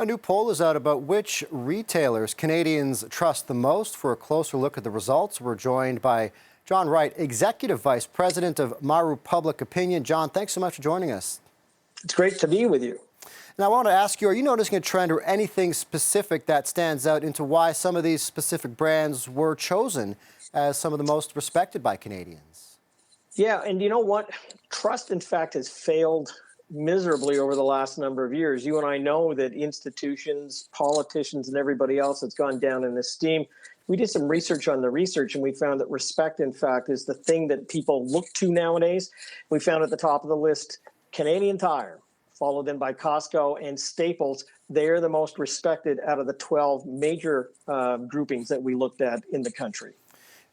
A new poll is out about which retailers Canadians trust the most. For a closer look at the results, we're joined by John Wright, Executive Vice President of Maru Public Opinion. John, thanks so much for joining us. It's great to be with you. Now, I want to ask you, are you noticing a trend or anything specific that stands out into why some of these specific brands were chosen as some of the most respected by Canadians? Yeah, and you know what? Trust, in fact, has failed miserably over the last number of years. You and I know that institutions, politicians, and everybody else has gone down in esteem. We did some research on the research, and we found that respect, in fact, is the thing that people look to nowadays. We found at the top of the list Canadian Tire, followed then by Costco and Staples. They're the most respected out of the 12 major groupings that we looked at in the country.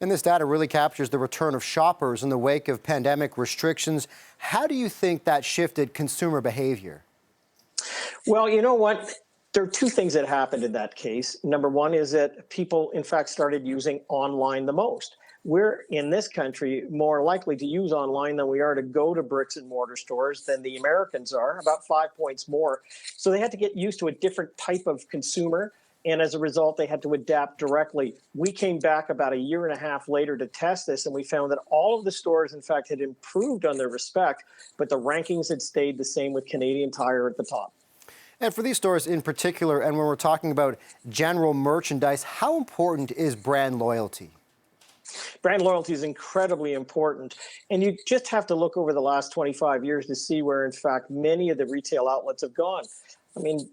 And this data really captures the return of shoppers in the wake of pandemic restrictions. How do you think that shifted consumer behavior? Well, you know what? There are two things that happened in that case. Number one is that people, in fact, started using online the most. We're, in this country, more likely to use online than we are to go to bricks and mortar stores than the Americans are, about 5 points more. So they had to get used to a different type of consumer. And as a result, they had to adapt directly. We came back about a year and a half later to test this, and we found that all of the stores, in fact, had improved on their respect, but the rankings had stayed the same with Canadian Tire at the top. And for these stores in particular, and when we're talking about general merchandise, how important is brand loyalty? Brand loyalty is incredibly important. And you just have to look over the last 25 years to see where, in fact, many of the retail outlets have gone. I mean,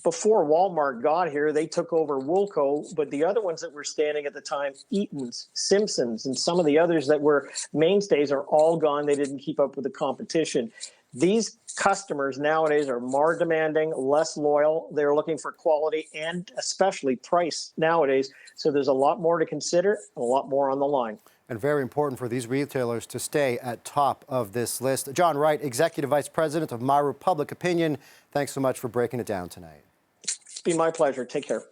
before Walmart got here, they took over Woolco, but the other ones that were standing at the time, Eaton's, Simpsons, and some of the others that were mainstays are all gone. They didn't keep up with the competition. These customers nowadays are more demanding, less loyal. They're looking for quality and especially price nowadays. So there's a lot more to consider and a lot more on the line. And very important for these retailers to stay at top of this list. John Wright, Executive Vice President of Maru Public Opinion, thanks so much for breaking it down tonight. It's been my pleasure. Take care.